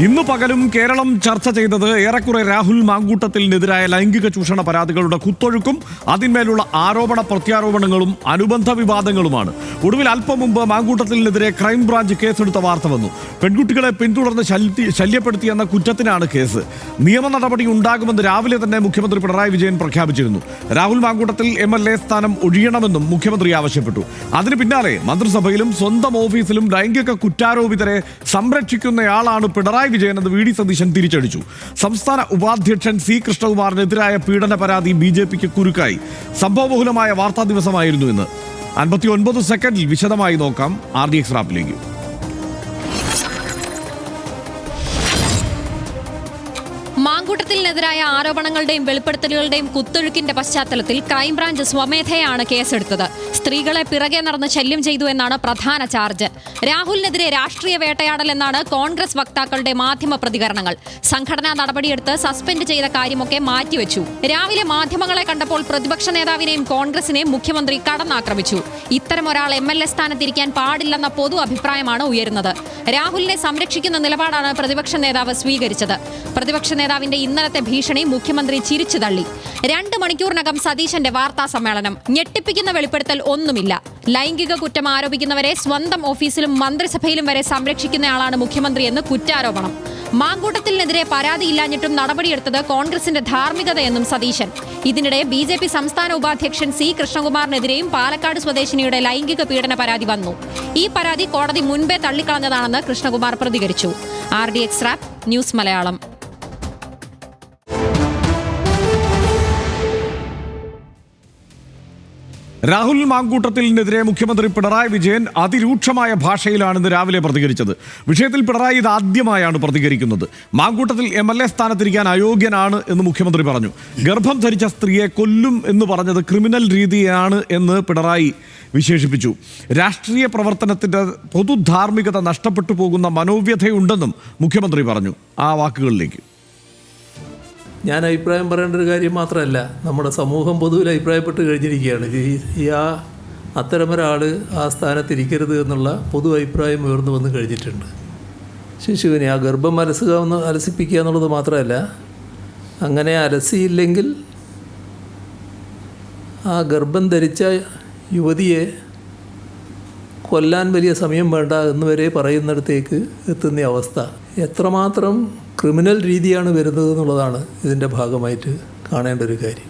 ഇന്ന് പകലും കേരളം ചർച്ച ചെയ്തത് ഏറെക്കുറെ രാഹുൽ മാങ്കൂട്ടത്തിനെതിരായ ലൈംഗിക ചൂഷണ പരാതികളുടെ കുത്തൊഴുക്കും അതിന്മേലുള്ള ആരോപണ പ്രത്യാരോപണങ്ങളും അനുബന്ധ വിവാദങ്ങളുമാണ്. ഒടുവിൽ അല്പം മുമ്പ് മാങ്കൂട്ടത്തിനെതിരെ ക്രൈംബ്രാഞ്ച് കേസെടുത്ത വാർത്ത വന്നു. പെൺകുട്ടികളെ പിന്തുടർന്ന് ശല്യപ്പെടുത്തിയെന്ന കുറ്റത്തിനാണ് കേസ്. നിയമ നടപടി ഉണ്ടാകുമെന്ന് രാവിലെ തന്നെ മുഖ്യമന്ത്രി പിണറായി വിജയൻ പ്രഖ്യാപിച്ചിരുന്നു. രാഹുൽ മാങ്കൂട്ടത്തിൽ MLA സ്ഥാനം ഒഴിയണമെന്നും മുഖ്യമന്ത്രി ആവശ്യപ്പെട്ടു. അതിന് പിന്നാലെ മന്ത്രിസഭയിലും സ്വന്തം ഓഫീസിലും ലൈംഗിക കുറ്റാരോപിതരെ സംരക്ഷിക്കുന്നയാളാണ് പിണറായി വിജയൻ എന്ന് VD സതീശൻ തിരിച്ചടിച്ചു. സംസ്ഥാന ഉപാധ്യക്ഷൻ C കൃഷ്ണകുമാറിനെതിരായ പീഡന പരാതി BJPക്ക് കുരുക്കായി. സംഭവബഹുലമായ വാർത്താ ദിവസമായിരുന്നു ഇന്ന്. 59 സെക്കൻഡിൽ വിശദമായി നോക്കാം RDX റാപ്പിലേക്ക്. മാങ്കൂട്ടത്തിനെതിരായ ആരോപണങ്ങളുടെയും വെളിപ്പെടുത്തലുകളുടെയും കുത്തൊഴുക്കിന്റെ പശ്ചാത്തലത്തിൽ ക്രൈംബ്രാഞ്ച് സ്വമേധയാണ് കേസെടുത്തത്. സ്ത്രീകളെ പിറകെ നടന്ന് ശല്യം ചെയ്തു എന്നാണ് പ്രധാന ചാർജ്. രാഹുലിനെതിരെ രാഷ്ട്രീയ വേട്ടയാടൽ എന്നാണ് കോൺഗ്രസ് വക്താക്കളുടെ മാധ്യമ പ്രതികരണങ്ങൾ. സംഘടനാ നടപടിയെടുത്ത് സസ്പെൻഡ് ചെയ്ത കാര്യമൊക്കെ മാറ്റിവെച്ചു. രാവിലെ മാധ്യമങ്ങളെ കണ്ടപ്പോൾ പ്രതിപക്ഷ നേതാവിനെയും കോൺഗ്രസിനെയും മുഖ്യമന്ത്രി കടന്നാക്രമിച്ചു. ഇത്തരം ഒരാൾ MLA സ്ഥാനത്തിരിക്കാൻ പാടില്ലെന്ന പൊതു അഭിപ്രായമാണ് ഉയരുന്നത്. രാഹുലിനെ സംരക്ഷിക്കുന്ന നിലപാടാണ് പ്രതിപക്ഷ നേതാവ് സ്വീകരിച്ചത്. പ്രതിപക്ഷ നേതാവിന്റെ ഇന്നലത്തെ ഭീഷണി മുഖ്യമന്ത്രി ചിരിച്ചു തള്ളി. 2 മണിക്കൂറിനകം സതീശന്റെ വാർത്താ സമ്മേളനം. ഞെട്ടിപ്പിക്കുന്ന വെളിപ്പെടുത്തൽ ഒന്നുമില്ല. ലൈംഗിക കുറ്റം ആരോപിക്കുന്നവരെ സ്വന്തം ഓഫീസിലും മന്ത്രിസഭയിലും വരെ സംരക്ഷിക്കുന്നയാളാണ് മുഖ്യമന്ത്രി എന്ന് കുറ്റാരോപണം. മാങ്കൂട്ടത്തിനെതിരെ പരാതിയില്ലാഞ്ഞിട്ടും നടപടിയെടുത്തത് കോൺഗ്രസിന്റെ ധാർമ്മികതയെന്നും സതീശൻ. ഇതിനിടെ BJP സംസ്ഥാന ഉപാധ്യക്ഷൻ C കൃഷ്ണകുമാറിനെതിരെയും പാലക്കാട് സ്വദേശിനിയുടെ ലൈംഗിക പീഡന പരാതി വന്നു. ഈ പരാതി കോടതി മുൻപേ തള്ളിക്കളഞ്ഞതാണെന്ന് കൃഷ്ണകുമാർ പ്രതികരിച്ചു. RDX rap news Malayalam. Rahul മാങ്കൂട്ടത്തിനെതിരെ മുഖ്യമന്ത്രി പിണറായി വിജയൻ അതിരൂക്ഷമായ ഭാഷയിലാണ് ഇന്ന് രാവിലെ പ്രതികരിച്ചത്. വിഷയത്തിൽ പിണറായി ഇത് ആദ്യമായാണ് പ്രതികരിക്കുന്നത്. മാങ്കൂട്ടത്തിൽ MLA സ്ഥാനത്തിരിക്കാൻ അയോഗ്യനാണ് എന്ന് മുഖ്യമന്ത്രി പറഞ്ഞു. ഗർഭം ധരിച്ച സ്ത്രീയെ കൊല്ലും എന്ന് പറഞ്ഞത് ക്രിമിനൽ രീതിയാണ് എന്ന് പിണറായി വിശേഷിപ്പിച്ചു. രാഷ്ട്രീയ പ്രവർത്തനത്തിന്റെ പൊതുധാർമ്മികത നഷ്ടപ്പെട്ടു പോകുന്ന മനോവ്യഥയുണ്ടെന്നും മുഖ്യമന്ത്രി പറഞ്ഞു. ആ വാക്കുകളിലേക്ക്. ഞാൻ അഭിപ്രായം പറയേണ്ട ഒരു കാര്യം മാത്രമല്ല, നമ്മുടെ സമൂഹം പൊതുവിൽ അഭിപ്രായപ്പെട്ട് കഴിഞ്ഞിരിക്കുകയാണ്. അത്തരമൊരാൾ ആ സ്ഥാനത്തിരിക്കരുത് എന്നുള്ള പൊതു അഭിപ്രായം ഉയർന്നു വന്ന് കഴിഞ്ഞിട്ടുണ്ട്. ശിശുവിനെ ആ ഗർഭം അലസിപ്പിക്കുക എന്നുള്ളത് മാത്രമല്ല, അങ്ങനെ അലസിയില്ലെങ്കിൽ ആ ഗർഭം ധരിച്ച യുവതിയെ കൊല്ലാൻ വലിയ സമയം വേണ്ട എന്ന് വരെ പറയുന്നിടത്തേക്ക് എത്തുന്ന അവസ്ഥ. എത്രമാത്രം ക്രിമിനൽ രീതിയാണ് വരുന്നത് എന്നുള്ളതാണ് ഇതിൻ്റെ ഭാഗമായിട്ട് കാണേണ്ട ഒരു കാര്യം.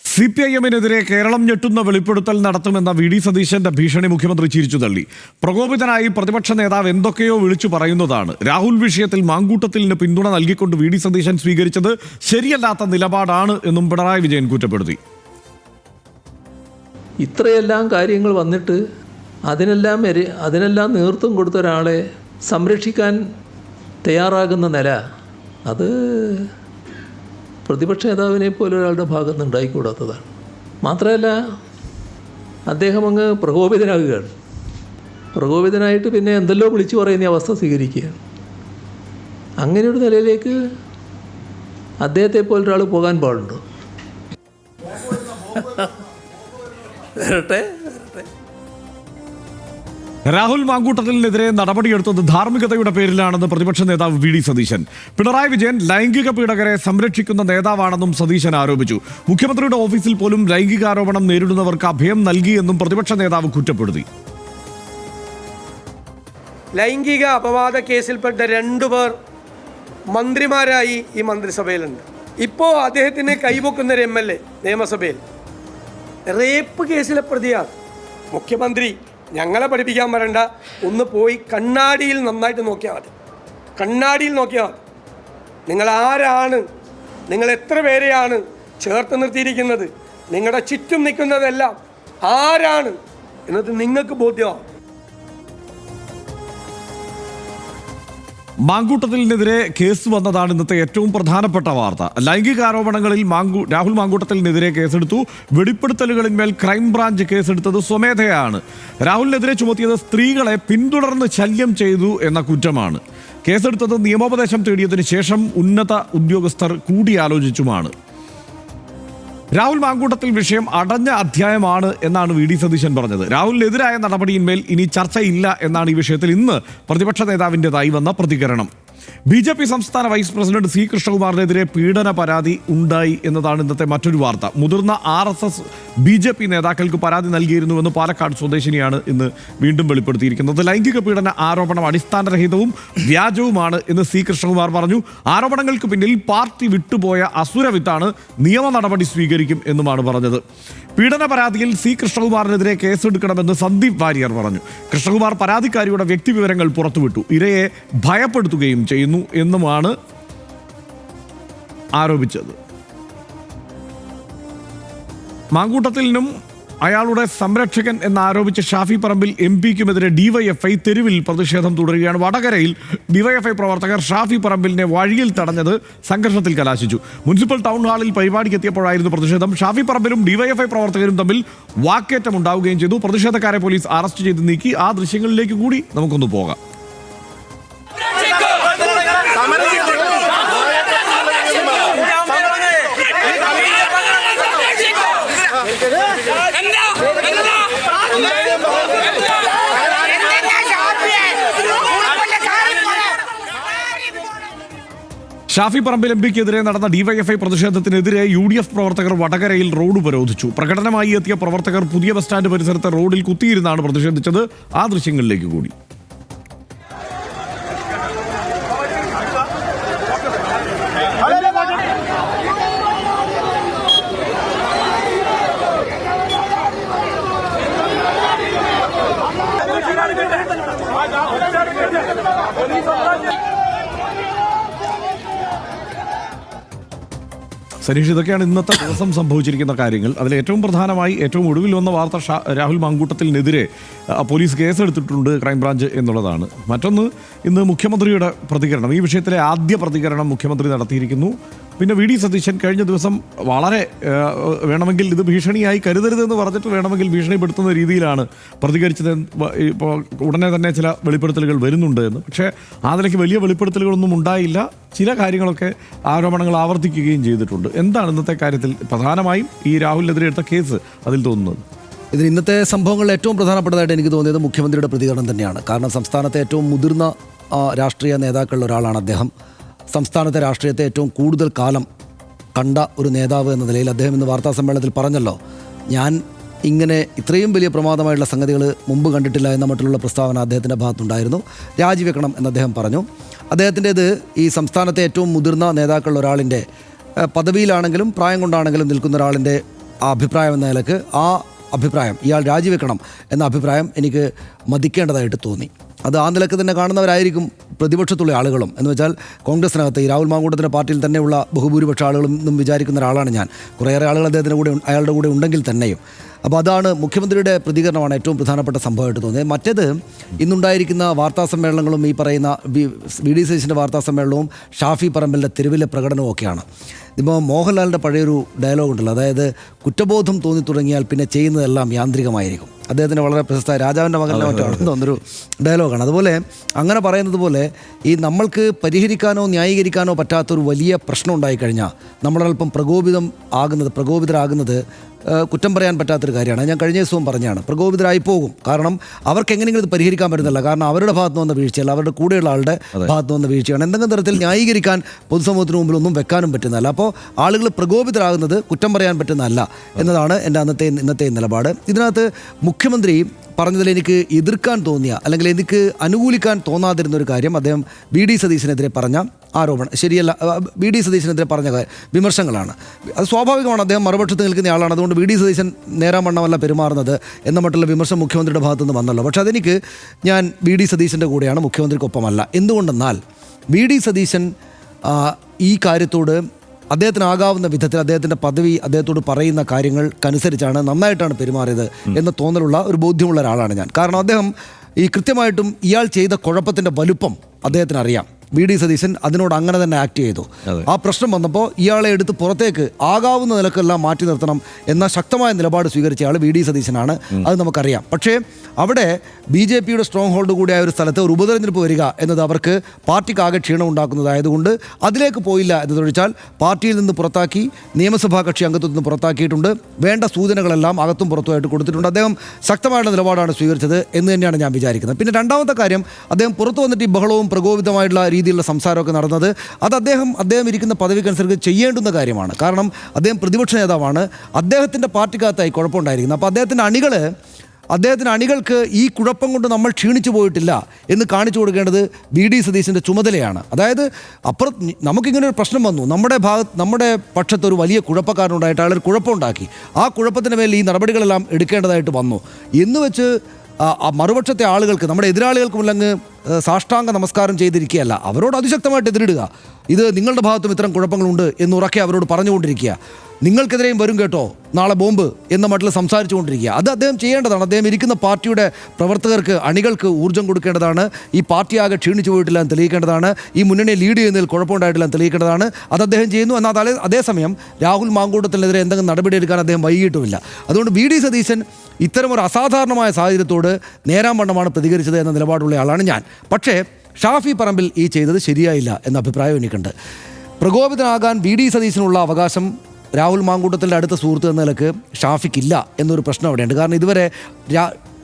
CPIM-നെതിരെ കേരളം ഞെട്ടുന്ന വെളിപ്പെടുത്തൽ നടത്തുമെന്ന VD സതീശന്റെ ഭീഷണി മുഖ്യമന്ത്രി ചിരിച്ചു തള്ളി. പ്രകോപിതനായി പ്രതിപക്ഷ നേതാവ് എന്തൊക്കെയോ വിളിച്ചു പറയുന്നതാണ്. രാഹുൽ വിഷയത്തിൽ മാങ്കൂട്ടത്തിന് പിന്തുണ നൽകിക്കൊണ്ട് VD സതീശൻ സ്വീകരിച്ചത് ശരിയല്ലാത്ത നിലപാടാണ് എന്നും പിണറായി വിജയൻ കുറ്റപ്പെടുത്തി. ഇത്രയെല്ലാം കാര്യങ്ങൾ വന്നിട്ട് അതിനെല്ലാം നേതൃത്വം കൊടുത്ത ഒരാളെ സംരക്ഷിക്കാൻ തയ്യാറാകുന്ന നില, അത് പ്രതിപക്ഷ നേതാവിനെ പോലെ ഒരാളുടെ ഭാഗത്ത് നിന്ന് ഉണ്ടായിക്കൂടാത്തതാണ്. മാത്രമല്ല, അദ്ദേഹം അങ്ങ് പ്രകോപിതനാകുകയാണ്. പ്രകോപിതനായിട്ട് പിന്നെ എന്തെല്ലോ വിളിച്ചു പറയുന്ന അവസ്ഥ സ്വീകരിക്കുകയാണ്. അങ്ങനെയൊരു നിലയിലേക്ക് അദ്ദേഹത്തെ പോലെ ഒരാൾ പോകാൻ പാടുണ്ടോ? വരട്ടെ. രാഹുൽ മാങ്കൂട്ടത്തിനെതിരെ നടപടിയെടുത്തത് ധാർമ്മികതയുടെ പേരിലാണെന്ന് പ്രതിപക്ഷ നേതാവ് VD സതീശൻ. പിണറായി വിജയൻ ലൈംഗിക പീഡകരെ സംരക്ഷിക്കുന്ന നേതാവാണെന്നും സതീശൻ ആരോപിച്ചു. മുഖ്യമന്ത്രിയുടെ ഓഫീസിൽ പോലും ലൈംഗികാരോപണം നേരിടുന്നവർക്ക് അഭയം നൽകിയെന്നും പ്രതിപക്ഷ നേതാവ് കുറ്റപ്പെടുത്തി. ലൈംഗിക അപവാദ കേസിൽപ്പെട്ട 2 പേർ മന്ത്രിമാരായി ഈ മന്ത്രിസഭയിലുണ്ട്. ഇപ്പോൾ അദ്ദേഹത്തിന് കൈവക്കുന്ന ഒരു MLA നിയമസഭയിൽ റേപ്പ് കേസിലെ പ്രതിയാണ്. മുഖ്യമന്ത്രി ഞങ്ങളെ പഠിപ്പിക്കാൻ പറയണ്ട, ഒന്ന് പോയി കണ്ണാടിയിൽ നന്നായിട്ട് നോക്കിയാൽ മതി. കണ്ണാടിയിൽ നോക്കിയാൽ മതി. നിങ്ങൾ ആരാണ്, നിങ്ങൾ എത്ര പേരെയാണ് ചേർത്ത് നിർത്തിയിരിക്കുന്നത്, നിങ്ങളുടെ ചുറ്റും നിൽക്കുന്നതെല്ലാം ആരാണ് എന്നത് നിങ്ങൾക്ക് ബോധ്യമാവും. മാങ്കൂട്ടത്തിനെതിരെ കേസ് വന്നതാണ് ഇന്നത്തെ ഏറ്റവും പ്രധാനപ്പെട്ട വാർത്ത. ലൈംഗിക ആരോപണങ്ങളിൽ രാഹുൽ മാങ്കൂട്ടത്തിനെതിരെ കേസെടുത്തു. വെളിപ്പെടുത്തലുകളിന്മേൽ ക്രൈംബ്രാഞ്ച് കേസെടുത്തത് സ്വമേധയാണ്. രാഹുലിനെതിരെ ചുമത്തിയത് സ്ത്രീകളെ പിന്തുടർന്ന് ശല്യം ചെയ്തു എന്ന കുറ്റമാണ്. കേസെടുത്തത് നിയമോപദേശം തേടിയതിനു ശേഷം ഉന്നത ഉദ്യോഗസ്ഥർ കൂടിയാലോചിച്ചുമാണ്. രാഹുൽ മാങ്കൂട്ടത്തിൽ വിഷയം അടഞ്ഞ അധ്യായമാണ് എന്നാണ് വി ഡി സതീശൻ പറഞ്ഞത്. രാഹുലിനെതിരായ നടപടിയിന്മേൽ ഇനി ചർച്ചയില്ല എന്നാണ് ഈ വിഷയത്തിൽ ഇന്ന് പ്രതിപക്ഷ നേതാവിൻ്റെതായി വന്ന പ്രതികരണം. BJP സംസ്ഥാന വൈസ് പ്രസിഡന്റ് C. കൃഷ്ണകുമാറിനെതിരെ പീഡന പരാതി ഉണ്ടായി എന്നതാണ് ഇന്നത്തെ മറ്റൊരു വാർത്ത. മുതിർന്ന RSS BJP നേതാക്കൾക്ക് പരാതി നൽകിയിരുന്നുവെന്ന് പാലക്കാട് സ്വദേശിനിയാണ് ഇന്ന് വീണ്ടും വെളിപ്പെടുത്തിയിരിക്കുന്നത്. ലൈംഗിക പീഡന ആരോപണം അടിസ്ഥാനരഹിതവും വ്യാജവുമാണ് എന്ന് C. കൃഷ്ണകുമാർ പറഞ്ഞു. ആരോപണങ്ങൾക്ക് പിന്നിൽ പാർട്ടി വിട്ടുപോയ അസുരവിത്താണ്, നിയമ നടപടി സ്വീകരിക്കും എന്നുമാണ് പറഞ്ഞത്. പീഡന പരാതിയിൽ C. കൃഷ്ണകുമാറിനെതിരെ കേസെടുക്കണമെന്ന് സന്ദീപ് വാര്യർ പറഞ്ഞു. കൃഷ്ണകുമാർ പരാതിക്കാരിയുടെ വ്യക്തിവിവരങ്ങൾ പുറത്തുവിട്ടു, ഇരയെ ഭയപ്പെടുത്തുകയും ചെയ്യുന്നു എന്നുമാണ് ആരോപിച്ചത്. മാങ്കൂട്ടത്തിലിനും അയാളുടെ സംരക്ഷകൻ എന്നാരോപിച്ച് ഷാഫി പറമ്പിൽ MP-ക്കുമെതിരെ DYFI തെരുവിൽ പ്രതിഷേധം തുടരുകയാണ്. വടകരയിൽ DYFI പ്രവർത്തകർ ഷാഫി പറമ്പിലിനെ വഴിയിൽ തടഞ്ഞത് സംഘർഷത്തിൽ കലാശിച്ചു. മുനിസിപ്പൽ ടൗൺ ഹാളിൽ പരിപാടിക്ക് എത്തിയപ്പോഴായിരുന്നു പ്രതിഷേധം. ഷാഫി പറമ്പിലും DYFI പ്രവർത്തകരും തമ്മിൽ വാക്കേറ്റം ഉണ്ടാവുകയും ചെയ്തു. പ്രതിഷേധക്കാരെ പോലീസ് അറസ്റ്റ് ചെയ്ത് നീക്കി. ആ ദൃശ്യങ്ങളിലേക്ക് കൂടി നമുക്കൊന്ന് പോകാം. ഷാഫി പറമ്പിൽ MP-ക്കെതിരെ നടന്ന DYFI പ്രതിഷേധത്തിനെതിരെ UDF പ്രവർത്തകർ വടകരയിൽ റോഡ് ഉപരോധിച്ചു. പ്രകടനമായി എത്തിയ പ്രവർത്തകർ പുതിയ ബസ് സ്റ്റാൻഡ് പരിസരത്തെ റോഡിൽ കുത്തിയിരുന്നാണ് പ്രതിഷേധിച്ചത്. ആ ദൃശ്യങ്ങളിലേക്ക് കൂടി. സനീഷ്, ഇതൊക്കെയാണ് ഇന്നത്തെ ദിവസം സംഭവിച്ചിരിക്കുന്ന കാര്യങ്ങൾ. അതിൽ ഏറ്റവും പ്രധാനമായി ഏറ്റവും ഒടുവിൽ വന്ന വാർത്ത രാഹുൽ മാങ്കൂട്ടത്തിനെതിരെ പോലീസ് കേസെടുത്തിട്ടുണ്ട് ക്രൈംബ്രാഞ്ച് എന്നുള്ളതാണ്. മറ്റൊന്ന്, ഇന്ന് മുഖ്യമന്ത്രിയുടെ പ്രതികരണം, ഈ വിഷയത്തിലെ ആദ്യ പ്രതികരണം മുഖ്യമന്ത്രി നടത്തിയിരിക്കുന്നു. പിന്നെ വി ഡി സതീശൻ കഴിഞ്ഞ ദിവസം വളരെ വേണമെങ്കിൽ ഇത് ഭീഷണിയായി കരുതരുതെന്ന് പറഞ്ഞിട്ട് വേണമെങ്കിൽ ഭീഷണിപ്പെടുത്തുന്ന രീതിയിലാണ് പ്രതികരിച്ചത്. ഇപ്പോൾ ഉടനെ തന്നെ ചില വെളിപ്പെടുത്തലുകൾ വരുന്നുണ്ട് എന്ന്. പക്ഷേ അതിലേക്ക് വലിയ വെളിപ്പെടുത്തലുകളൊന്നും ഉണ്ടായില്ല. ചില കാര്യങ്ങളൊക്കെ ആരോപണങ്ങൾ ആവർത്തിക്കുകയും ചെയ്തിട്ടുണ്ട്. എന്താണ് ഇന്നത്തെ കാര്യത്തിൽ പ്രധാനമായും ഈ രാഹുലിനെതിരെ എടുത്ത കേസ് അതിൽ തോന്നുന്നത്? ഇതിൽ ഇന്നത്തെ സംഭവങ്ങളിൽ ഏറ്റവും പ്രധാനപ്പെട്ടതായിട്ട് എനിക്ക് തോന്നിയത് മുഖ്യമന്ത്രിയുടെ പ്രതികരണം തന്നെയാണ്. കാരണം സംസ്ഥാനത്തെ ഏറ്റവും മുതിർന്ന രാഷ്ട്രീയ നേതാക്കളിൽ ഒരാളാണ് അദ്ദേഹം. സംസ്ഥാനത്തെ രാഷ്ട്രീയത്തെ ഏറ്റവും കൂടുതൽ കാലം കണ്ട ഒരു നേതാവ് എന്ന നിലയിൽ അദ്ദേഹം ഇന്ന് വാർത്താസമ്മേളനത്തിൽ പറഞ്ഞല്ലോ, ഞാൻ ഇങ്ങനെ ഇത്രയും വലിയ പ്രമാദമായിട്ടുള്ള സംഗതികൾ മുമ്പ് കണ്ടിട്ടില്ല എന്ന മറ്റുള്ള പ്രസ്താവന അദ്ദേഹത്തിൻ്റെ ഭാഗത്തുണ്ടായിരുന്നു. രാജിവെക്കണം എന്ന് അദ്ദേഹം പറഞ്ഞു. അദ്ദേഹത്തിൻ്റേത് ഈ സംസ്ഥാനത്തെ ഏറ്റവും മുതിർന്ന നേതാക്കളിൽ ഒരാളിൻ്റെ പദവിയിലാണെങ്കിലും പ്രായം കൊണ്ടാണെങ്കിലും നിൽക്കുന്ന ഒരാളിൻ്റെ അഭിപ്രായം എന്ന നിലക്ക് ആ അഭിപ്രായം, ഇയാൾ രാജിവെക്കണം എന്ന അഭിപ്രായം എനിക്ക് മതിക്കേണ്ടതായിട്ട് തോന്നി. അത് ആ നിലക്ക് തന്നെ കാണുന്നവരായിരിക്കും പ്രതിപക്ഷത്തുള്ള ആളുകളും. എന്ന് വെച്ചാൽ കോൺഗ്രസിനകത്ത് ഈ രാഹുൽ മാങ്കൂട്ടത്തിൻ്റെ പാർട്ടിയിൽ തന്നെയുള്ള ബഹുഭൂരിപക്ഷ ആളുകളും എന്നും വിചാരിക്കുന്ന ഒരാളാണ് ഞാൻ. കുറേയേറെ ആളുകൾ അയാളുടെ കൂടെ ഉണ്ടെങ്കിൽ തന്നെയും. അപ്പോൾ അതാണ് മുഖ്യമന്ത്രിയുടെ പ്രതികരണമാണ് ഏറ്റവും പ്രധാനപ്പെട്ട സംഭവമായിട്ട് തോന്നിയത്. മറ്റേത് ഇന്നുണ്ടായിരിക്കുന്ന വാർത്താ സമ്മേളനങ്ങളും ഈ പറയുന്ന വി ഡി സതീശൻ്റെ വാർത്താ സമ്മേളനവും ഷാഫി പറമ്പിലിൻ്റെ തെരുവിലെ പ്രകടനവും ഒക്കെയാണ്. ഇപ്പോൾ മോഹൻലാലിൻ്റെ പഴയൊരു ഡയലോഗ് ഉണ്ടല്ലോ, അതായത് കുറ്റബോധം തോന്നി തുടങ്ങിയാൽ പിന്നെ ചെയ്യുന്നതെല്ലാം യാന്ത്രികമായിരിക്കും. അദ്ദേഹത്തിന് വളരെ പ്രശസ്തമായ രാജാവിൻ്റെ മകനെ മറ്റാണെന്ന് തോന്നുന്നൊരു ഡയലോഗാണ്. അതുപോലെ അങ്ങനെ പറയുന്നത് പോലെ ഈ നമ്മൾക്ക് പരിഹരിക്കാനോ ന്യായീകരിക്കാനോ പറ്റാത്തൊരു വലിയ പ്രശ്നം ഉണ്ടായിക്കഴിഞ്ഞാൽ നമ്മളൽപ്പം പ്രകോപിതരാകുന്നത് കുറ്റം പറയാൻ പറ്റാത്തൊരു കാര്യമാണ്. ഞാൻ കഴിഞ്ഞ ദിവസവും പറഞ്ഞാണ്, പ്രകോപിതരായി പോകും. കാരണം അവർക്ക് എങ്ങനെയെങ്കിലും ഇത് പരിഹരിക്കാൻ പറ്റുന്നില്ല. കാരണം അവരുടെ ഭാഗത്ത് വന്ന വീഴ്ചയല്ല, അവരുടെ കൂടെയുള്ള ആളുടെ ഭാഗത്ത് വന്ന വീഴ്ചയാണ്. എന്തെങ്കിലും തരത്തിൽ ന്യായീകരിക്കാൻ പൊതുസമൂഹത്തിന് മുമ്പിൽ ഒന്നും വെക്കാനും പറ്റുന്നതല്ല. അപ്പോൾ ആളുകൾ പ്രകോപിതരാകുന്നത് കുറ്റം പറയാൻ പറ്റുന്നതല്ല എന്നതാണ് എൻ്റെ ഇന്നത്തെ നിലപാട്. ഇതിനകത്ത് മുഖ്യമന്ത്രി പറഞ്ഞതിൽ എനിക്ക് എതിർക്കാൻ തോന്നിയ അല്ലെങ്കിൽ എനിക്ക് അനുകൂലിക്കാൻ തോന്നാതിരുന്ന ഒരു കാര്യം അദ്ദേഹം വി ഡി സതീശനെതിരെ പറഞ്ഞ ആരോപണം ശരിയല്ല. വി ഡി സതീശനെതിരെ പറഞ്ഞ വിമർശനങ്ങളാണ്. അത് സ്വാഭാവികമാണ്, അദ്ദേഹം മറുപക്ഷത്ത് നിൽക്കുന്ന ആളാണ്. അതുകൊണ്ട് വി ഡി സതീശൻ നേരാമണ്ണമല്ല പെരുമാറുന്നത് എന്ന മറ്റുള്ള വിമർശനം മുഖ്യമന്ത്രിയുടെ ഭാഗത്തുനിന്ന് വന്നല്ലോ. പക്ഷേ അതെനിക്ക് ഞാൻ വി ഡി സതീശൻ്റെ കൂടെയാണ്, മുഖ്യമന്ത്രിക്കൊപ്പമല്ല. എന്തുകൊണ്ടെന്നാൽ വി ഡി സതീശൻ ഈ കാര്യത്തോട് അദ്ദേഹത്തിനാകാവുന്ന വിധത്തിൽ അദ്ദേഹത്തിൻ്റെ പദവി അദ്ദേഹത്തോട് പറയുന്ന കാര്യങ്ങൾക്കനുസരിച്ചാണ് നന്നായിട്ടാണ് പെരുമാറിയത് എന്ന തോന്നലുള്ള ഒരു ബോധ്യമുള്ള ഒരാളാണ് ഞാൻ. കാരണം അദ്ദേഹം ഈ കൃത്യമായിട്ടും ഇയാൾ ചെയ്ത കുഴപ്പത്തിൻ്റെ വലുപ്പം അദ്ദേഹത്തിന് അറിയാം. വി.ഡി. സതീശൻ അതിനോട് അങ്ങനെ തന്നെ ആക്ട് ചെയ്തു. ആ പ്രശ്നം വന്നപ്പോൾ ഇയാളെ എടുത്ത് പുറത്തേക്ക് ആകാവുന്ന നിലക്കെല്ലാം മാറ്റി നിർത്തണം എന്ന ശക്തമായ നിലപാട് സ്വീകരിച്ച ആൾ വി.ഡി. സതീശനാണ്. അത് നമുക്കറിയാം. പക്ഷേ അവിടെ BJPയുടെ സ്ട്രോങ് ഹോൾഡ് കൂടിയായ ഒരു സ്ഥലത്ത് ഒരു ഉപതെരഞ്ഞെടുപ്പ് വരിക എന്നത് അവർക്ക് പാർട്ടിക്കാകെ ക്ഷീണം ഉണ്ടാക്കുന്നതായതുകൊണ്ട് അതിലേക്ക് പോയില്ല എന്നതൊഴിച്ചാൽ പാർട്ടിയിൽ നിന്ന് പുറത്താക്കി, നിയമസഭാ കക്ഷി അംഗത്വത്തിൽ നിന്ന് പുറത്താക്കിയിട്ടുണ്ട്. വേണ്ട സൂചനകളെല്ലാം അകത്തും പുറത്തുമായിട്ട് കൊടുത്തിട്ടുണ്ട്. അദ്ദേഹം ശക്തമായിട്ടുള്ള നിലപാടാണ് സ്വീകരിച്ചത് എന്ന് തന്നെയാണ് ഞാൻ വിചാരിക്കുന്നത്. പിന്നെ രണ്ടാമത്തെ കാര്യം, അദ്ദേഹം പുറത്തു വന്നിട്ട് ഈ ബഹളവും പ്രകോപിതമായിട്ടുള്ള രീതിയിലുള്ള സംസാരമൊക്കെ നടന്നത് അത് അദ്ദേഹം ഇരിക്കുന്ന പദവിക്കനുസരിച്ച് ചെയ്യേണ്ടുന്ന കാര്യമാണ്. കാരണം അദ്ദേഹം പ്രതിപക്ഷ നേതാവാണ്. അദ്ദേഹത്തിൻ്റെ പാർട്ടിക്കകത്തായി കുഴപ്പമുണ്ടായിരിക്കുന്നത്. അപ്പോൾ അദ്ദേഹത്തിന് അണികൾക്ക് ഈ കുഴപ്പം കൊണ്ട് നമ്മൾ ക്ഷീണിച്ചു പോയിട്ടില്ല എന്ന് കാണിച്ചു കൊടുക്കേണ്ടത് വി.ഡി. സതീശൻ്റെ ചുമതലയാണ്. അതായത് നമുക്കിങ്ങനെ ഒരു പ്രശ്നം വന്നു, നമ്മുടെ പക്ഷത്ത് ഒരു വലിയ കുഴപ്പക്കാരനുണ്ടായിട്ട് അയാൾ ഒരു കുഴപ്പമുണ്ടാക്കി, ആ കുഴപ്പത്തിന് മേൽ ഈ നടപടികളെല്ലാം എടുക്കേണ്ടതായിട്ട് വന്നു എന്ന് വെച്ച് മറുപക്ഷത്തെ ആളുകൾക്ക്, നമ്മുടെ എതിരാളികൾക്ക് മുല്ലങ്ങ് സാഷ്ടാംഗ നമസ്കാരം ചെയ്തിരിക്കുകയല്ല, അവരോട് അതിശക്തമായിട്ട് എതിരിടുക. ഇത് നിങ്ങളുടെ ഭാഗത്തും ഇത്തരം കുഴപ്പങ്ങളുണ്ട് എന്ന് ഉറക്കെ അവരോട് പറഞ്ഞുകൊണ്ടിരിക്കുക. നിങ്ങൾക്കെതിരെയും വരും കേട്ടോ നാളെ ബോംബ് എന്ന മട്ടിൽ സംസാരിച്ചുകൊണ്ടിരിക്കുക. അത് അദ്ദേഹം ചെയ്യേണ്ടതാണ്. അദ്ദേഹം ഇരിക്കുന്ന പാർട്ടിയുടെ പ്രവർത്തകർക്ക്, അണികൾക്ക് ഊർജ്ജം കൊടുക്കേണ്ടതാണ്. ഈ പാർട്ടിയാകെ ക്ഷീണിച്ചു പോയിട്ടില്ല എന്ന് തെളിയിക്കേണ്ടതാണ്. ഈ മുന്നണിയെ ലീഡ് ചെയ്യുന്നതിൽ കുഴപ്പമുണ്ടായിട്ടില്ല എന്ന് തെളിയിക്കേണ്ടതാണ്. അത് അദ്ദേഹം ചെയ്യുന്നു. എന്നാൽ അതേസമയം രാഹുൽ മാങ്കൂട്ടത്തിനെതിരെ എന്തെങ്കിലും നടപടിയെടുക്കാൻ അദ്ദേഹം വൈകിട്ടുമില്ല. അതുകൊണ്ട് വി.ഡി. സതീശൻ ഇത്തരമൊരു അസാധാരണമായ സാഹചര്യത്തോട് നേരാംവണ്ണമാണ് പ്രതികരിച്ചത് എന്ന നിലപാടുള്ള ആളാണ് ഞാൻ. പക്ഷേ ഷാഫി പറമ്പിൽ ഈ ചെയ്തത് ശരിയായില്ല എന്ന അഭിപ്രായം എനിക്കുണ്ട്. പ്രകോപിതനാകാൻ വി.ഡി. സതീശനുള്ള അവകാശം രാഹുൽ മാങ്കൂട്ടത്തിൻ്റെ അടുത്ത സുഹൃത്ത് എന്ന നിലക്ക് ഷാഫിക്കില്ല എന്നൊരു പ്രശ്നം അവിടെയുണ്ട്. കാരണം ഇതുവരെ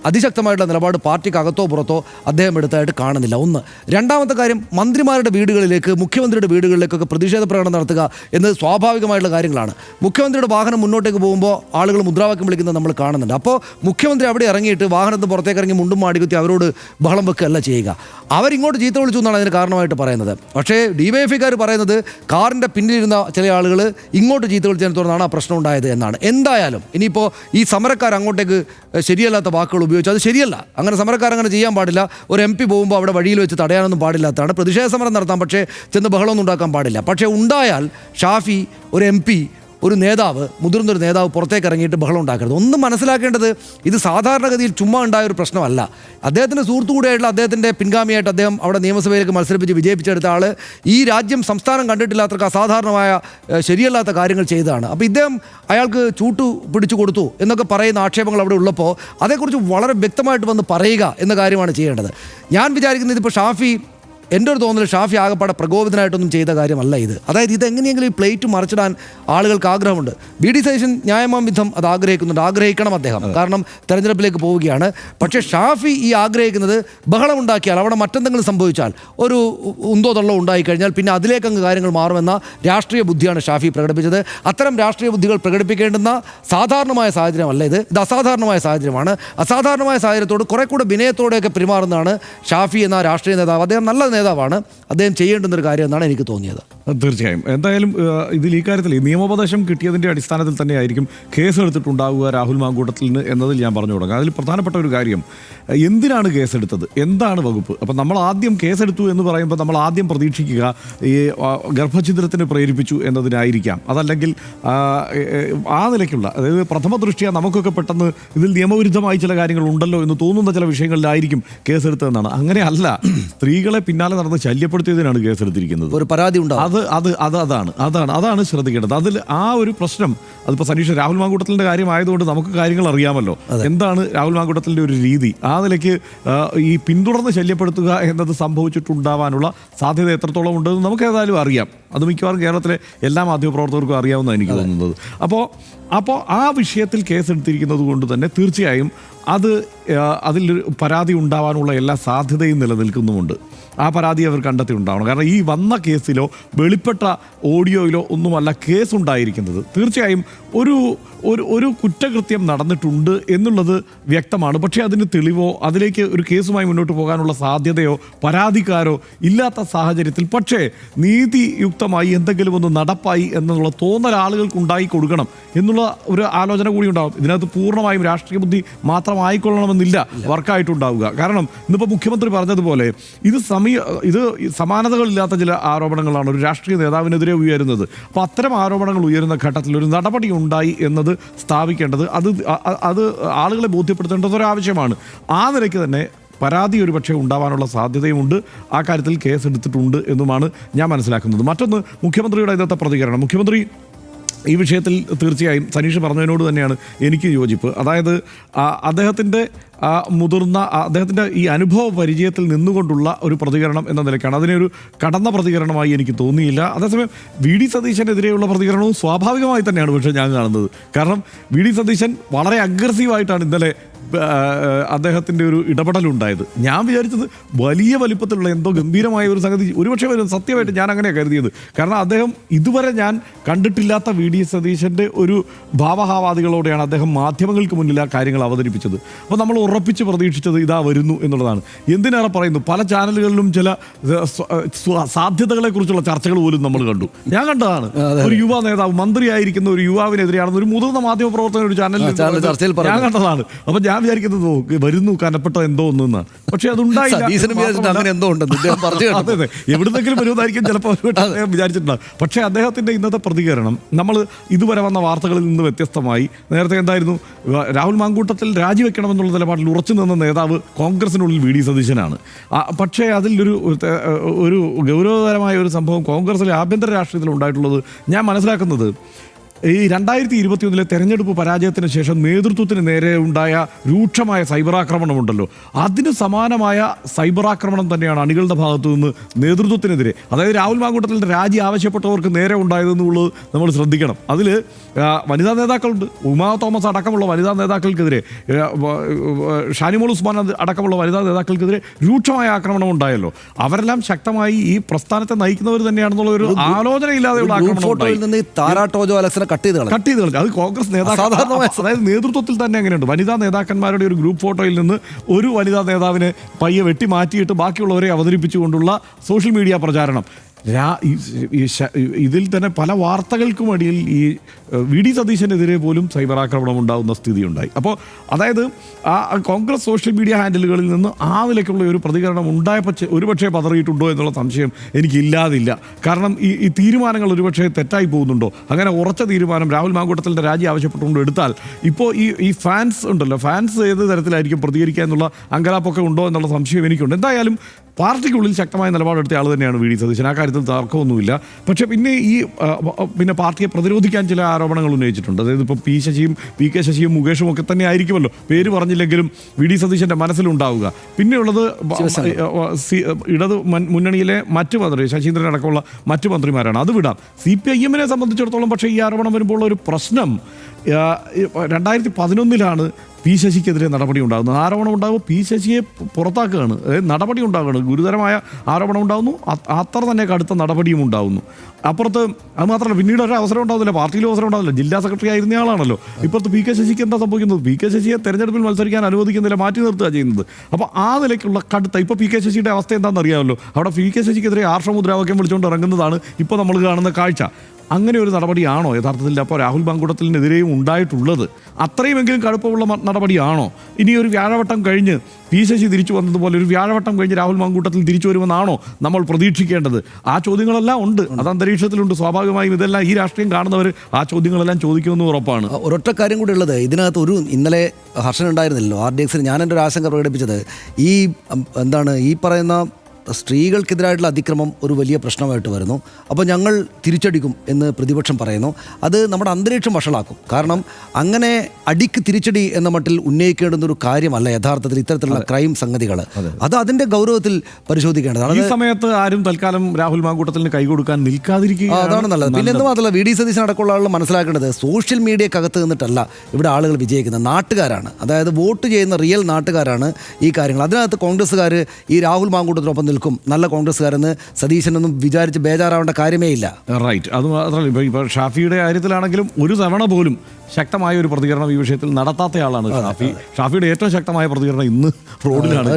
അതിശക്തമായിട്ടുള്ള നിലപാട് പാർട്ടിക്ക് അകത്തോ പുറത്തോ അദ്ദേഹം എടുത്തായിട്ട് കാണുന്നില്ല. ഒന്ന്. രണ്ടാമത്തെ കാര്യം, മന്ത്രിമാരുടെ വീടുകളിലേക്ക്, മുഖ്യമന്ത്രിയുടെ വീടുകളിലേക്കൊക്കെ പ്രതിഷേധ പ്രകടനം നടത്തുക എന്നത് സ്വാഭാവികമായിട്ടുള്ള കാര്യങ്ങളാണ്. മുഖ്യമന്ത്രിയുടെ വാഹനം മുന്നോട്ടേക്ക് പോകുമ്പോൾ ആളുകൾ മുദ്രാവാക്യം വിളിക്കുന്നത് നമ്മൾ കാണുന്നുണ്ട്. അപ്പോൾ മുഖ്യമന്ത്രി അവിടെ ഇറങ്ങിയിട്ട് വാഹനത്തിന് പുറത്തേക്ക് ഇറങ്ങി മുണ്ടും മാടിക്കുത്തി അവരോട് ബഹളം വെക്കുകയല്ല ചെയ്യുക. അവരിങ്ങോട്ട് ചീത്ത വിളിച്ചു എന്നാണ് അതിന് കാരണമായിട്ട് പറയുന്നത്. പക്ഷേ DYFIക്കാർ പറയുന്നത് കാറിൻ്റെ പിന്നിലിരുന്ന ചില ആളുകൾ ഇങ്ങോട്ട് ചീത്ത വിളിച്ചതിനെ തുടർന്നാണ് ആ പ്രശ്നം ഉണ്ടായത് എന്നാണ്. എന്തായാലും ഇനിയിപ്പോൾ ഈ സമരക്കാർ അങ്ങോട്ടേക്ക് ശരിയല്ലാത്ത വാക്കുകൾ ഉപയോഗിച്ചു, അത് ശരിയല്ല. അങ്ങനെ സമരക്കാരങ്ങനെ ചെയ്യാൻ പാടില്ല. ഒരു MP പോകുമ്പോൾ അവിടെ വഴിയിൽ വെച്ച് തടയാനൊന്നും പാടില്ലാത്തതാണ്. പ്രതിഷേധ സമരം നടത്താം, പക്ഷേ ചെന്ന് ബഹളമൊന്നും ഉണ്ടാക്കാൻ പാടില്ല. പക്ഷേ ഉണ്ടായാൽ ഷാഫി, ഒരു MP, ഒരു നേതാവ്, മുതിർന്നൊരു നേതാവ് പുറത്തേക്ക് ഇറങ്ങിയിട്ട് ബഹളം ഉണ്ടാക്കരുത്. ഒന്നും മനസ്സിലാക്കേണ്ടത് ഇത് സാധാരണഗതിയിൽ ചുമ്മാ ഉണ്ടായ ഒരു പ്രശ്നമല്ല. അദ്ദേഹത്തിൻ്റെ സുഹൃത്തുകൂടിയായിട്ടുള്ള അദ്ദേഹത്തിൻ്റെ പിൻഗാമിയായിട്ട് അദ്ദേഹം അവിടെ നിയമസഭയിലേക്ക് മത്സരിപ്പിച്ച് വിജയിപ്പിച്ചെടുത്ത ആൾ ഈ രാജ്യം സംസ്ഥാനം കണ്ടിട്ടില്ലാത്തവർക്ക് അസാധാരണമായ ശരിയല്ലാത്ത കാര്യങ്ങൾ ചെയ്തതാണ്. അപ്പോൾ അയാൾക്ക് ചൂട്ടു പിടിച്ചു കൊടുത്തു എന്നൊക്കെ പറയുന്ന ആക്ഷേപങ്ങൾ അവിടെ ഉള്ളപ്പോൾ അതേക്കുറിച്ച് വളരെ വ്യക്തമായിട്ട് വന്ന് പറയുക എന്ന കാര്യമാണ് ചെയ്യേണ്ടത്. ഞാൻ വിചാരിക്കുന്നത് ഇതിപ്പോൾ എൻ്റെ ഒരു തോന്നൽ ഷാഫി ആകപ്പാടെ പ്രകോപിതനായിട്ടൊന്നും ചെയ്ത കാര്യമല്ല ഇത്. അതായത് ഇതെങ്ങനെയെങ്കിലും ഈ പ്ലേറ്റ് മറിച്ചിടാൻ ആളുകൾക്ക് ആഗ്രഹമുണ്ട്. വി.ഡി. സതീശൻ ന്യായമാം വിധം അത് ആഗ്രഹിക്കണം അദ്ദേഹം. കാരണം തെരഞ്ഞെടുപ്പിലേക്ക് പോവുകയാണ്. പക്ഷേ ഷാഫി ഈ ആഗ്രഹിക്കുന്നത് ബഹളമുണ്ടാക്കിയാൽ, അവിടെ മറ്റെന്തെങ്കിലും സംഭവിച്ചാൽ, ഒരു ഉന്തോ തള്ളോ ഉണ്ടായിക്കഴിഞ്ഞാൽ പിന്നെ അതിലേക്കങ്ങ് കാര്യങ്ങൾ മാറുമെന്ന രാഷ്ട്രീയ ബുദ്ധിയാണ് ഷാഫി പ്രകടിപ്പിച്ചത്. അത്തരം രാഷ്ട്രീയ ബുദ്ധികൾ പ്രകടിപ്പിക്കേണ്ടുന്ന സാധാരണമായ സാഹചര്യമല്ല ഇത് അസാധാരണമായ സാഹചര്യമാണ്. അസാധാരണമായ സാഹചര്യത്തോട് കുറെ കൂടെ വിനയത്തോടെയൊക്കെ പെരുമാറുന്നതാണ് ഷാഫി എന്ന രാഷ്ട്രീയ നേതാവ്. അദ്ദേഹം നല്ല നേതാവാണ്. അദ്ദേഹം ചെയ്യേണ്ടുന്നൊരു കാര്യം എന്നാണ് എനിക്ക് തോന്നിയത്. തീർച്ചയായും. എന്തായാലും ഇതിൽ ഈ കാര്യത്തിൽ നിയമോപദേശം കിട്ടിയതിൻ്റെ അടിസ്ഥാനത്തിൽ തന്നെയായിരിക്കും കേസെടുത്തിട്ടുണ്ടാവുക രാഹുൽ മാങ്കൂട്ടത്തിൽ എന്നതിൽ ഞാൻ പറഞ്ഞു തുടങ്ങാം. അതിൽ പ്രധാനപ്പെട്ട ഒരു കാര്യം, എന്തിനാണ് കേസെടുത്തത്, എന്താണ് വകുപ്പ്? അപ്പം നമ്മൾ ആദ്യം കേസെടുത്തു എന്ന് പറയുമ്പോൾ നമ്മൾ ആദ്യം പ്രതീക്ഷിക്കുക ഈ ഗർഭഛിദ്രത്തിന് പ്രേരിപ്പിച്ചു എന്നതിനായിരിക്കാം. അതല്ലെങ്കിൽ ആ നിലയ്ക്കുള്ള, അതായത് പ്രഥമ ദൃഷ്ട്യാ നമുക്കൊക്കെ പെട്ടെന്ന് ഇതിൽ നിയമവിരുദ്ധമായി ചില കാര്യങ്ങൾ ഉണ്ടല്ലോ എന്ന് തോന്നുന്ന ചില വിഷയങ്ങളിലായിരിക്കും കേസെടുത്തതെന്നാണ്. അങ്ങനെയല്ല, സ്ത്രീകളെ പിന്നാലെ നടന്ന് ശല്യപ്പെടുത്തിയതിനാണ് കേസെടുത്തിരിക്കുന്നത്. ഒരു പരാതി ഉണ്ടാവും. അതാണ് ശ്രദ്ധിക്കേണ്ടത്. അതിൽ ആ ഒരു പ്രശ്നം, അതിപ്പോൾ സനീഷ് രാഹുൽ മാങ്കൂട്ടത്തിൻ്റെ കാര്യമായതുകൊണ്ട് നമുക്ക് കാര്യങ്ങൾ അറിയാമല്ലോ. എന്താണ് രാഹുൽ മാങ്കൂട്ടത്തിൻ്റെ ഒരു രീതി, ആ നിലയ്ക്ക് ഈ പിന്തുടർന്ന് ശല്യപ്പെടുത്തുക എന്നത് സംഭവിച്ചിട്ടുണ്ടാവാനുള്ള സാധ്യത എത്രത്തോളം ഉണ്ടെന്ന് നമുക്ക് ഏതായാലും അറിയാം. അത് മിക്കവാറും കേരളത്തിലെ എല്ലാ മാധ്യമപ്രവർത്തകർക്കും അറിയാവുന്നതാണ് എനിക്ക് തോന്നുന്നത്. അപ്പോൾ ആ വിഷയത്തിൽ കേസെടുത്തിരിക്കുന്നത് കൊണ്ട് തന്നെ തീർച്ചയായും അതിൽ പരാതി ഉണ്ടാവാനുള്ള എല്ലാ സാധ്യതയും നിലനിൽക്കുന്നുമുണ്ട്. ആ പരാതി അവർ കണ്ടെത്തി ഉണ്ടാവണം. കാരണം ഈ വന്ന കേസിലോ വെളിപ്പെട്ട ഓഡിയോയിലോ ഒന്നുമല്ല കേസുണ്ടായിരിക്കുന്നത്. തീർച്ചയായും ഒരു കുറ്റകൃത്യം നടന്നിട്ടുണ്ട് എന്നുള്ളത് വ്യക്തമാണ്. പക്ഷേ അതിന് തെളിവോ അതിലേക്ക് ഒരു കേസുമായി മുന്നോട്ട് പോകാനുള്ള സാധ്യതയോ പരാതിക്കാരോ ഇല്ലാത്ത സാഹചര്യത്തിൽ പക്ഷേ നീതിയുക്തമായി എന്തെങ്കിലും ഒന്ന് നടപ്പായി എന്നുള്ള തോന്നൽ ആളുകൾക്ക് ഉണ്ടായി കൊടുക്കണം എന്നുള്ള ഒരു ആലോചന കൂടി ഉണ്ടാകും. ഇതിനകത്ത് പൂർണ്ണമായും രാഷ്ട്രീയ ബുദ്ധി മാത്രമായിക്കൊള്ളണമെന്നില്ല വർക്കായിട്ടുണ്ടാവുക. കാരണം ഇന്നിപ്പോൾ മുഖ്യമന്ത്രി പറഞ്ഞതുപോലെ ഇത് സമാനതകളില്ലാത്ത ചില ആരോപണങ്ങളാണ് ഒരു രാഷ്ട്രീയ നേതാവിനെതിരെ ഉയരുന്നത്. അപ്പോൾ അത്തരം ആരോപണങ്ങൾ ഉയരുന്ന ഘട്ടത്തിൽ ഒരു നടപടി ഉണ്ടായി എന്നത് സ്ഥാപിക്കേണ്ടത് അത് ആളുകളെ ബോധ്യപ്പെടുത്തേണ്ടത് ഒരാവശ്യമാണ്. ആ നിലയ്ക്ക് തന്നെ പരാതി ഒരു പക്ഷേ ഉണ്ടാവാനുള്ള സാധ്യതയുമുണ്ട്. ആ കാര്യത്തിൽ കേസ് എടുത്തിട്ടുണ്ട് എന്നുമാണ് ഞാൻ മനസ്സിലാക്കുന്നത്. മറ്റൊന്ന് മുഖ്യമന്ത്രിയുടെ ഇന്നത്തെ പ്രതികരണം. മുഖ്യമന്ത്രി ഈ വിഷയത്തിൽ തീർച്ചയായും സനീഷ് പറഞ്ഞതിനോട് തന്നെയാണ് എനിക്ക് യോജിപ്പ്. അതായത് അദ്ദേഹത്തിൻ്റെ അദ്ദേഹത്തിൻ്റെ ഈ അനുഭവ പരിചയത്തിൽ നിന്നുകൊണ്ടുള്ള ഒരു പ്രതികരണം എന്ന നിലയ്ക്കാണ്. അതിനൊരു കടന്ന പ്രതികരണമായി എനിക്ക് തോന്നിയില്ല. അതേസമയം വി ഡി സതീശനെതിരെയുള്ള പ്രതികരണവും സ്വാഭാവികമായി തന്നെയാണ് പക്ഷേ ഞാൻ കാണുന്നത്. കാരണം വി ഡി സതീശൻ വളരെ അഗ്രസീവായിട്ടാണ് ഇന്നലെ അദ്ദേഹത്തിൻ്റെ ഒരു ഇടപെടലുണ്ടായത്. ഞാൻ വിചാരിച്ചത് വലിയ വലിപ്പത്തിലുള്ള എന്തോ ഗംഭീരമായ ഒരു സംഗതി, ഒരുപക്ഷെ സത്യമായിട്ട് ഞാൻ അങ്ങനെയാണ് കരുതിയത്. കാരണം അദ്ദേഹം ഇതുവരെ ഞാൻ കണ്ടിട്ടില്ലാത്ത വി ഡി സതീശൻ്റെ ഒരു ഭാവഹാവാദികളോടെയാണ് അദ്ദേഹം മാധ്യമങ്ങൾക്ക് മുന്നിൽ ആ കാര്യങ്ങൾ അവതരിപ്പിച്ചത്. അപ്പോൾ നമ്മൾ ഉറപ്പിച്ച് പ്രതീക്ഷിച്ചത് ഇതാ വരുന്നു എന്നുള്ളതാണ്. എന്തിനേറെ പറയുന്നു, പല ചാനലുകളിലും ചില സാധ്യതകളെക്കുറിച്ചുള്ള ചർച്ചകൾ പോലും നമ്മൾ കണ്ടു. ഞാൻ കണ്ടതാണ്. ഒരു യുവ നേതാവ് മന്ത്രിയായിരിക്കുന്ന ഒരു യുവാവിനെതിരെയാണെന്ന് ഒരു മുതിർന്ന മാധ്യമ പ്രവർത്തകൻ ഒരു ചാനലിൽ ഞാൻ കണ്ടതാണ്. അപ്പം ഞാൻ വിചാരിക്കുന്നത് വരുന്നു കനപ്പെട്ട എന്തോ ഒന്നാണ്. പക്ഷെ അതുണ്ടായില്ല. അതെ, എവിടുന്നെങ്കിലും വരുന്നതായിരിക്കും ചിലപ്പോൾ വിചാരിച്ചിട്ടുണ്ടാകും. പക്ഷേ അദ്ദേഹത്തിൻ്റെ ഇന്നത്തെ പ്രതികരണം നമ്മൾ ഇതുവരെ വന്ന വാർത്തകളിൽ നിന്ന് വ്യത്യസ്തമായി. നേരത്തെ എന്തായിരുന്നു, രാഹുൽ മാങ്കൂട്ടത്തിൽ രാജിവെക്കണമെന്നുള്ള നിലപാടിൽ ഉറച്ചു നിന്ന നേതാവ് കോൺഗ്രസിനുള്ളിൽ വി ഡി സതീശനാണ്. പക്ഷേ അതിലൊരു ഗൗരവതരമായ ഒരു സംഭവം കോൺഗ്രസിലെ ആഭ്യന്തര രാഷ്ട്രീയത്തിൽ ഉണ്ടായിട്ടുള്ളത് ഞാൻ മനസ്സിലാക്കുന്നത്, ഈ 2021 തെരഞ്ഞെടുപ്പ് പരാജയത്തിന് ശേഷം നേതൃത്വത്തിന് നേരെ ഉണ്ടായ രൂക്ഷമായ സൈബർ ആക്രമണമുണ്ടല്ലോ, അതിന് സമാനമായ സൈബർ ആക്രമണം തന്നെയാണ് അണികളുടെ ഭാഗത്തു നിന്ന് നേതൃത്വത്തിനെതിരെ, അതായത് രാഹുൽ മാങ്കൂട്ടത്തിൻ്റെ രാജി ആവശ്യപ്പെട്ടവർക്ക് നേരെ ഉണ്ടായതെന്നുള്ളത് നമ്മൾ ശ്രദ്ധിക്കണം. അതിൽ വനിതാ നേതാക്കളുണ്ട്. ഉമാ തോമസ് അടക്കമുള്ള വനിതാ നേതാക്കൾക്കെതിരെ, ഷാനിമോൾ ഉസ്മാൻ അടക്കമുള്ള വനിതാ നേതാക്കൾക്കെതിരെ രൂക്ഷമായ ആക്രമണം ഉണ്ടായല്ലോ. അവരെല്ലാം ശക്തമായി ഈ പ്രസ്ഥാനത്തെ നയിക്കുന്നവർ തന്നെയാണെന്നുള്ള ഒരു ആലോചനയില്ലാതെയുള്ള ആക്രമണം കട്ട് ചെയ്ത് കളഞ്ഞു. അത് കോൺഗ്രസ് നേതാക്കൾ, അതായത് നേതൃത്വത്തിൽ തന്നെ അങ്ങനെയുണ്ട്. വനിതാ നേതാക്കന്മാരുടെ ഒരു ഗ്രൂപ്പ് ഫോട്ടോയിൽ നിന്ന് ഒരു വനിതാ നേതാവിനെ പയ്യെ വെട്ടി മാറ്റിയിട്ട് ബാക്കിയുള്ളവരെ അവതരിപ്പിച്ചുകൊണ്ടുള്ള സോഷ്യൽ മീഡിയ പ്രചാരണം. ഇതിൽ തന്നെ പല വാർത്തകൾക്കും അടിയിൽ ഈ വി ഡി സതീശനെതിരെ പോലും സൈബർ ആക്രമണം ഉണ്ടാകുന്ന സ്ഥിതിയുണ്ടായി. അപ്പോൾ അതായത് ആ കോൺഗ്രസ് സോഷ്യൽ മീഡിയ ഹാൻഡിലുകളിൽ നിന്ന് ആ നിലയ്ക്കുള്ള ഒരു പ്രതികരണം ഉണ്ടായപ്പോൾ ഒരുപക്ഷെ പതറിയിട്ടുണ്ടോ എന്നുള്ള സംശയം എനിക്കില്ലാതില്ല. കാരണം ഈ തീരുമാനങ്ങൾ ഒരുപക്ഷെ തെറ്റായി പോകുന്നുണ്ടോ, അങ്ങനെ ഉറച്ച തീരുമാനം രാഹുൽ മാങ്കൂട്ടത്തിൻ്റെ രാജി ആവശ്യപ്പെട്ടുകൊണ്ട് എടുത്താൽ ഇപ്പോൾ ഈ ഫാൻസ് ഉണ്ടല്ലോ, ഫാൻസ് ഏത് തരത്തിലായിരിക്കും പ്രതികരിക്കുക എന്നുള്ള അങ്കലാപ്പൊക്കെ ഉണ്ടോ എന്നുള്ള സംശയം എനിക്കുണ്ട്. എന്തായാലും പാർട്ടിക്കുള്ളിൽ ശക്തമായ നിലപാടെടുത്ത ആൾ തന്നെയാണ് വി ഡി സതീശൻ, ആ കാര്യത്തിൽ തർക്കമൊന്നുമില്ല. പക്ഷേ പിന്നെ പാർട്ടിയെ പ്രതിരോധിക്കാൻ ചില ആരോപണങ്ങൾ ഉന്നയിച്ചിട്ടുണ്ട്. അതായത് ഇപ്പോൾ പി കെ ശശിയും മുകേഷും ഒക്കെ തന്നെ ആയിരിക്കുമല്ലോ, പേര് പറഞ്ഞില്ലെങ്കിലും വി ഡി സതീശൻ്റെ മനസ്സിലുണ്ടാവുക. പിന്നെയുള്ളത് ഇടത് മുന്നണിയിലെ മറ്റു മന്ത്രി ശശീന്ദ്രൻ അടക്കമുള്ള മറ്റു മന്ത്രിമാരാണ്. അത് വിടാം. CPIM സംബന്ധിച്ചിടത്തോളം പക്ഷേ ഈ ആരോപണം വരുമ്പോൾ ഒരു പ്രശ്നം, 2011 പി ശശിക്കെതിരെ നടപടി ഉണ്ടാകുന്നു. ആരോപണം ഉണ്ടാകുമ്പോൾ പി ശശിയെ പുറത്താക്കുകയാണ്, നടപടി ഉണ്ടാകുകയാണ്, ഗുരുതരമായ ആരോപണം ഉണ്ടാകുന്നു, അത്ര തന്നെ കടുത്ത നടപടിയും ഉണ്ടാകുന്നു. അപ്പുറത്ത് അത് മാത്രമല്ല, പിന്നീട് ഒരു അവസരം ഉണ്ടാകുന്നില്ല, പാർട്ടിയിലും അവസരം ഉണ്ടാകുന്നില്ല, ജില്ലാ സെക്രട്ടറി ആയിരുന്ന ആളാണല്ലോ. ഇപ്പുറത്ത് പി കെ ശശിക്ക് എന്താ സംഭവിക്കുന്നത്, പി കെ ശശിയെ തെരഞ്ഞെടുപ്പിൽ മത്സരിക്കാൻ അനുവദിക്കുന്നില്ല, മാറ്റി നിർത്തുക ചെയ്യുന്നത്. അപ്പോൾ ആ നിലയ്ക്കുള്ള കടുത്ത, ഇപ്പോൾ പി കെ ശശിയുടെ അവസ്ഥ എന്താണെന്ന് അറിയാമല്ലോ. അവിടെ പി കെ ശശിക്കെതിരെ ആർഷമുദ്രാവാക്യം വിളിച്ചുകൊണ്ട് ഇറങ്ങുന്നതാണ് ഇപ്പോൾ നമ്മൾ കാണുന്ന കാഴ്ച. അങ്ങനെ ഒരു നടപടിയാണോ യഥാർത്ഥത്തിൽ അപ്പോൾ രാഹുൽ മാങ്കൂട്ടത്തിനെതിരെയും ഉണ്ടായിട്ടുള്ളത്? അത്രയുമെങ്കിലും കടുപ്പമുള്ള നടപടിയാണോ? ഇനി ഒരു വ്യാഴവട്ടം കഴിഞ്ഞ് പി ശശി തിരിച്ചു വന്നതുപോലെ ഒരു വ്യാഴവട്ടം കഴിഞ്ഞ് രാഹുൽ മാങ്കൂട്ടത്തിൽ തിരിച്ചു വരുമെന്നാണോ നമ്മൾ പ്രതീക്ഷിക്കേണ്ടത്? ആ ചോദ്യങ്ങളെല്ലാം ഉണ്ട്, അത് അന്തരീക്ഷത്തിലുണ്ട്. സ്വാഭാവികമായും ഇതെല്ലാം ഈ രാഷ്ട്രീയം കാണുന്നവർ ആ ചോദ്യങ്ങളെല്ലാം ചോദിക്കുമെന്ന് ഉറപ്പാണ്. ഒരൊറ്റ കാര്യം കൂടി ഉള്ളത്, ഇതിനകത്ത് ഇന്നലെ ഹർഷൻ ഉണ്ടായിരുന്നില്ലല്ലോ RDXന്. ഞാൻ എൻ്റെ ഒരു ആശങ്ക പ്രകടിപ്പിച്ചത് ഈ പറയുന്ന സ്ത്രീകൾക്കെതിരായിട്ടുള്ള അതിക്രമം ഒരു വലിയ പ്രശ്നമായിട്ട് വരുന്നു. അപ്പോൾ ഞങ്ങൾ തിരിച്ചടിക്കും എന്ന് പ്രതിപക്ഷം പറയുന്നു. അത് നമ്മുടെ അന്തരീക്ഷം വഷളാക്കും. കാരണം അങ്ങനെ അടിക്ക് തിരിച്ചടി എന്ന മട്ടിൽ ഉന്നയിക്കേണ്ടുന്ന ഒരു കാര്യമല്ല യഥാർത്ഥത്തിൽ ഇത്തരത്തിലുള്ള ക്രൈം സംഗതികൾ. അത് അതിൻ്റെ ഗൗരവത്തിൽ പരിശോധിക്കേണ്ടതാണ്. ഈ സമയത്ത് ആരും തൽക്കാലം രാഹുൽ മാങ്കൂട്ടത്തിന് കൈ കൊടുക്കാൻ നിൽക്കാതിരിക്കുക, അതാണ് നല്ലത്. പിന്നെ എന്ത് മാത്രമല്ല, വി ഡി സതീശൻ അടക്കമുള്ള ആളുകൾ മനസ്സിലാക്കേണ്ടത് സോഷ്യൽ മീഡിയക്കകത്ത് നിന്നിട്ടല്ല ഇവിടെ ആളുകൾ വിജയിക്കുന്നത്, നാട്ടുകാരാണ്. അതായത് വോട്ട് ചെയ്യുന്ന റിയൽ നാട്ടുകാരാണ് ഈ കാര്യങ്ങൾ. അതിനകത്ത് കോൺഗ്രസ്സുകാർ ഈ രാഹുൽ മാങ്കൂട്ടത്തിനൊപ്പം നിൽക്കും, നല്ല കോൺഗ്രസ്സുകാരെന്ന് സതീശനൊന്നും വിചാരിച്ച് ബേജാറാവേണ്ട കാര്യമേ ഇല്ല. റൈറ്റ്. അത് മാത്രമല്ല, ഇപ്പോൾ ഷാഫിയുടെ കാര്യത്തിലാണെങ്കിലും ഒരു തവണ പോലും ശക്തമായ ഒരു പ്രതികരണം ഈ വിഷയത്തിൽ നടത്താത്തയാളാണ് ഷാഫി. ഷാഫിയുടെ ഏറ്റവും ശക്തമായ പ്രതികരണം ഇന്ന് റോഡിലാണ്.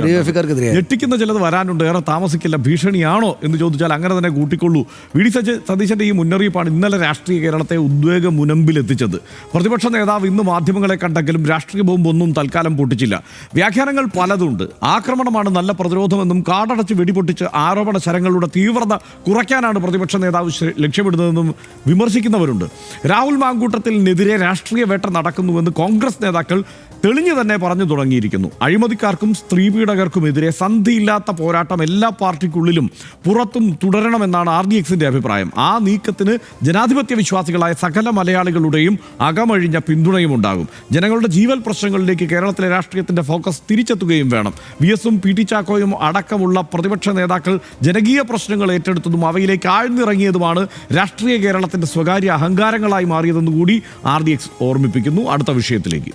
ഞെട്ടിക്കുന്ന ചിലത് വരാനുണ്ട്, ഏറെ താമസിക്കില്ല. ഭീഷണിയാണോ എന്ന് ചോദിച്ചാൽ അങ്ങനെ തന്നെ കൂട്ടിക്കൊള്ളൂ. വി ഡി സതീശൻ്റെ ഈ മുന്നറിയിപ്പാണ് ഇന്നലെ രാഷ്ട്രീയ കേരളത്തെ ഉദ്വേഗ മുനമ്പിലെത്തിച്ചത്. പ്രതിപക്ഷ നേതാവ് ഇന്ന് മാധ്യമങ്ങളെ കണ്ടെങ്കിലും രാഷ്ട്രീയ ബോംബൊന്നും തൽക്കാലം പൊട്ടിച്ചില്ല. വ്യാഖ്യാനങ്ങൾ പലതുണ്ട്. ആക്രമണമാണ് നല്ല പ്രതിരോധമെന്നും കാടടച്ച് വെടിപൊട്ടിച്ച് ആരോപണ ശരങ്ങളുടെ തീവ്രത കുറയ്ക്കാനാണ് പ്രതിപക്ഷ നേതാവ് ലക്ഷ്യമിടുന്നതെന്നും വിമർശിക്കുന്നവരുണ്ട്. രാഹുൽ മാങ്കൂട്ടത്തിനെതിരെ രാഷ്ട്രീയ വേട്ട നടക്കുന്നുവെന്ന് കോൺഗ്രസ് നേതാക്കൾ തെളിഞ്ഞു തന്നെ പറഞ്ഞു തുടങ്ങിയിരിക്കുന്നു. അഴിമതിക്കാർക്കും സ്ത്രീപീഡകർക്കുമെതിരെ സന്ധിയില്ലാത്ത പോരാട്ടം എല്ലാ പാർട്ടിക്കുള്ളിലും പുറത്തും തുടരണമെന്നാണ് RDXന്റെ അഭിപ്രായം. ആ നീക്കത്തിന് ജനാധിപത്യ വിശ്വാസികളായ സകല മലയാളികളുടെയും അകമഴിഞ്ഞ പിന്തുണയും ഉണ്ടാകും. ജനങ്ങളുടെ ജീവൽ പ്രശ്നങ്ങളിലേക്ക് കേരളത്തിലെ രാഷ്ട്രീയത്തിന്റെ ഫോക്കസ് തിരിച്ചെത്തുകയും വേണം. VS-ഉം PT ചാക്കോയും അടക്കമുള്ള പ്രതിപക്ഷ നേതാക്കൾ ജനകീയ പ്രശ്നങ്ങൾ ഏറ്റെടുത്തതും അവയിലേക്ക് ആഴ്ന്നിറങ്ങിയതുമാണ് രാഷ്ട്രീയ കേരളത്തിന്റെ സ്വകാര്യ അഹങ്കാരങ്ങളായി മാറിയതെന്നുകൂടി RDX ഓർമ്മിപ്പിക്കുന്നു. അടുത്ത വിഷയത്തിലേക്ക്.